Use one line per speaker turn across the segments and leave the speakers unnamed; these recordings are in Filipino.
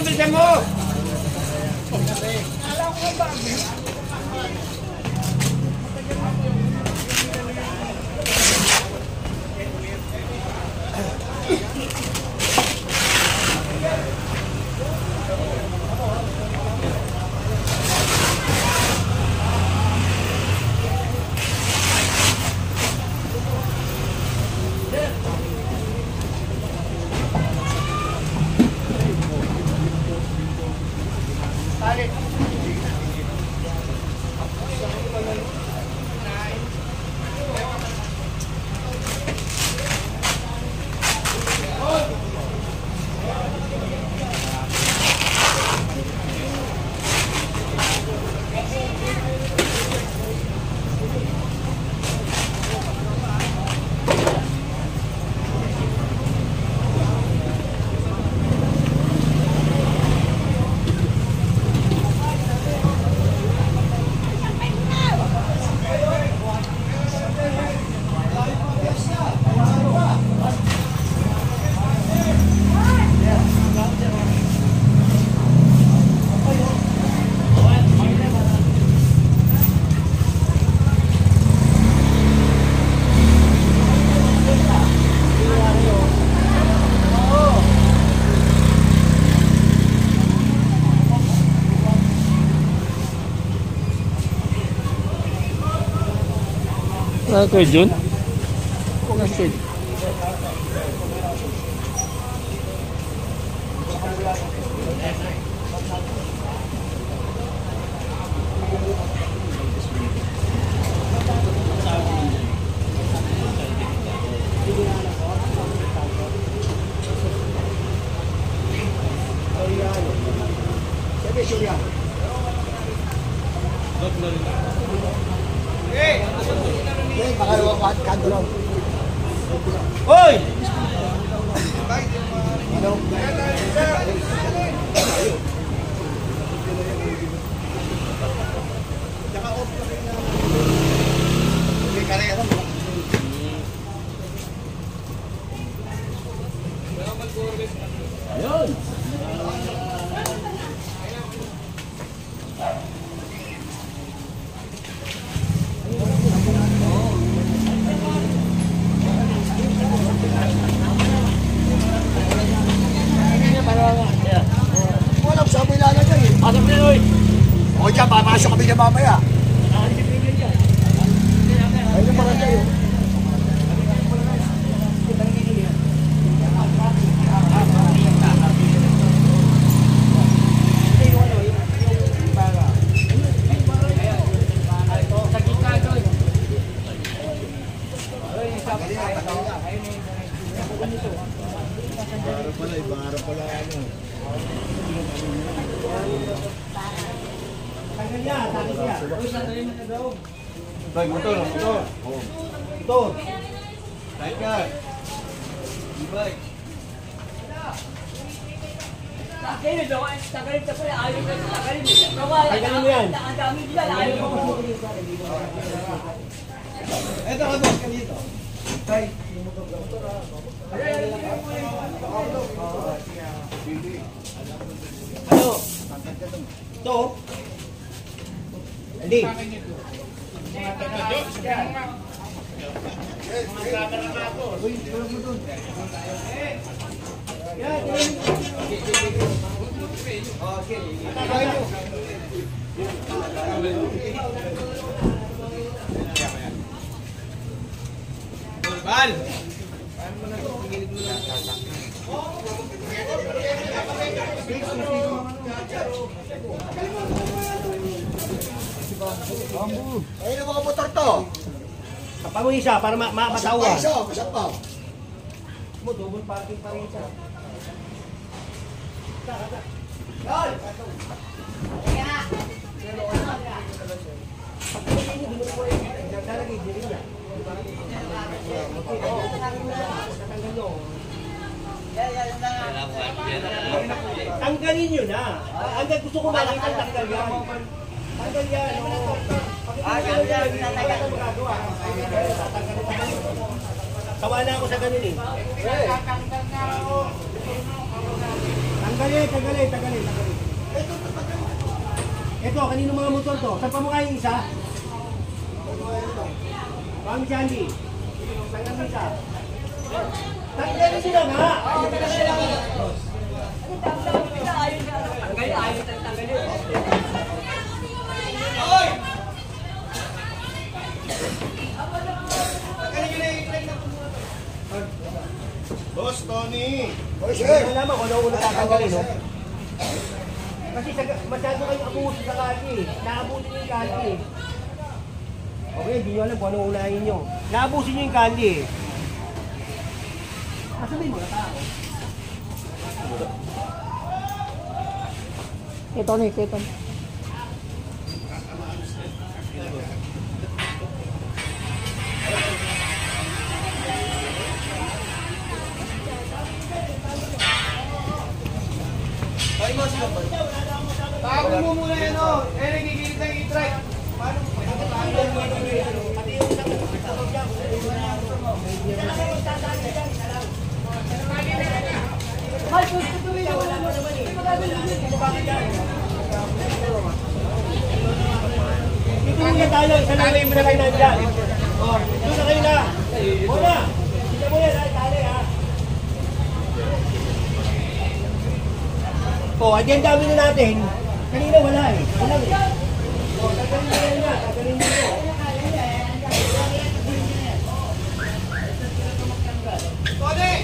Bilisan mo!
Ano Kuya Jun? Kasi
Hoy! Ayun!
Walang sabi lalagay eh.
Pasok na yun!
O dyan, papasok kami dyan mamaya. Ayun yung barangay eh. Ibarra pala ano.
Bay, motor. Motor. Right ka. E-bike. Tagalin mo yan. Eto ka boss ka dito. Tay. Ano? Ito? Hindi. Bal!
Ayun ang mga motor to.
Kapag mo isa para matawa.
Masap pa.
Mo double parking pa rin siya. Tanggalin nyo na. Hanggang gusto ko makita tanggal yan. Tanggal yan. Tanggal yan. Sawa na ako sa ganun eh. Tanggalin. Ito, kanino mga motor to? Saan pa mo kayong isa? Mami Sandy. Tanggal mo isa. Tanggalin sila nga!
Boss Tony.
Hindi ko naman kung ano una tatanggalin, no? Kasi masyado kayong abuso sa kaki. Naabusin nyo yung kaki. Okay, hindi nyo alam kung ano unahin nyo. Naabusin nyo yung kaki. Kasabihin mo na tao.
Ito na, ito.
Bago mo muna yan o. Nagigilit ng e-trike. Paano mo?
Pati yung isang Ituloy tayo, isa na lang yung kayo nandyan. Doon na kayo na. Muna. Kita mo yan, tali ha. Ang dami na natin. Kanina wala eh. Wala eh. Tagalin mo yan na. Tagalin mo yan. Tony!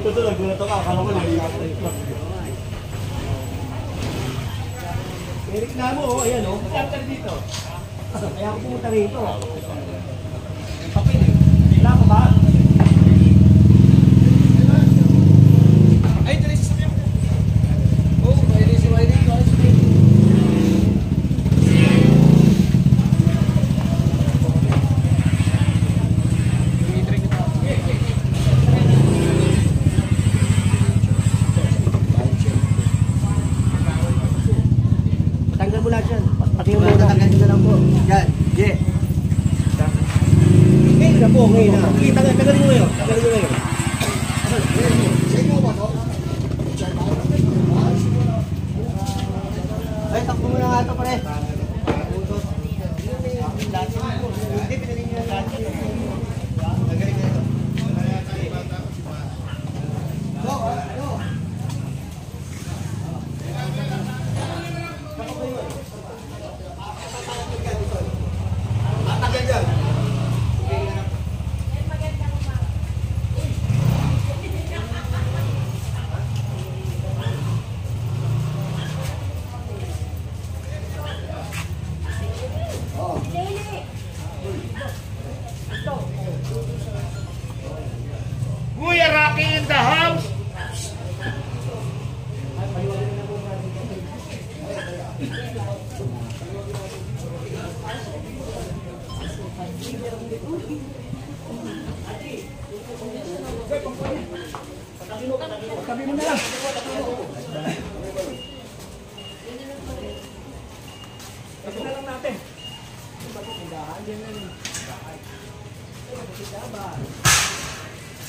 Ito nagulat ako, akala ko nalipat na yung plug. Eric na mo, ayan o. Saan dito? Kaya ako pumunta rito. Papin eh. Wala ka ba? Ay, tuloy sasakyan mo. Oo, pwede si Wiley. Ngayon na. Okay, tagalin mo ngayon. Ay, takbo mo na nga ito, pare. Hindi, pinaling nyo na dati. Tagalin na ito. Tagal dyan.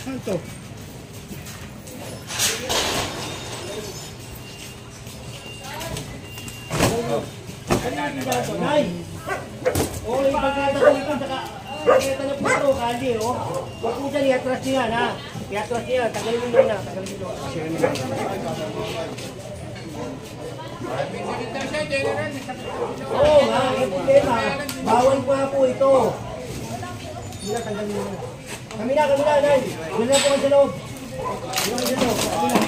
Saan to?
Nay! Oo, yung pagkita ko ito, saka pagkita niyo po ito, kandi, oh. Huwag po dyan, i-atras niyo yan, ha? I-atras niyo yan, tagalin niyo na, tagalin niyo na. Oo nga, yung problema, bawal pa po ito. Hindi na, tagalin niyo na. Kami na, Nay. Diyan na po kayo sa loob. Diyan na po sa loob.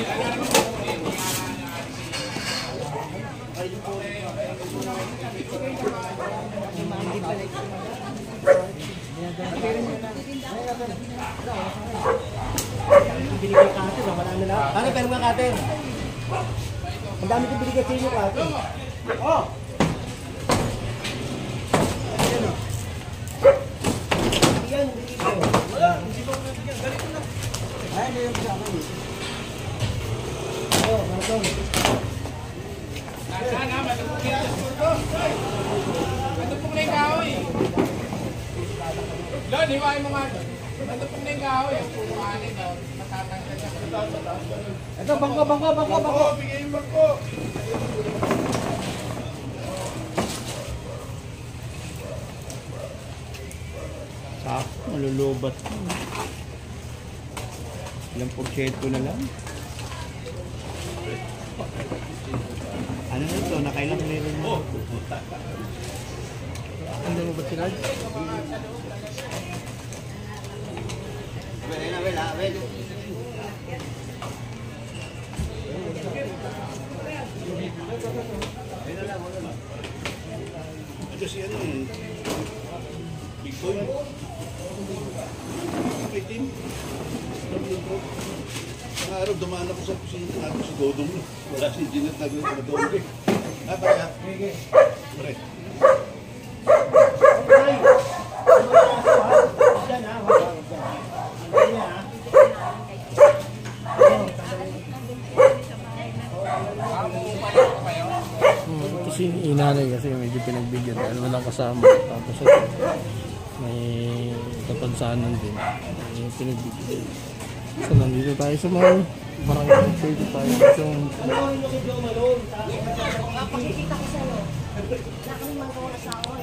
Binigay kate, wala na lang. Ano, pero mga kate. Ang dami ko binigay sa inyo kate. Oh! Yan, binigay ko. Wala, hindi ko binigyan. Ganito lang. Ay, hindi yung sa akin. Oh, marasong.
Ito pong na yung kahoy. Lon, hiwain mo nga. Ito pong na yung kahoy. Ang pumanin, matatanggal niya.
Ito, bangko.
Bigay yung bangko.
Malulubat. Ilang porsyento na lang. Ano na ito? Nakailang meron mo?
Ano mo ba sila?
Ito si ano eh. Big Boy. Itim. Ang araw, dumaan ako sa kusina natin si Dodong. Wala si Jeanette na Dodong. Ah, kaya? Pre.
Kasi inanay kasi medyo pinagbigyan dahil walang kasama. Tapos ito, may kapansanan din. May pinagbigyan. So nandito tayo sa mga barangay. Pwede tayo sa
Pakikita ko sa'yo. Wala kami magkawang asawa.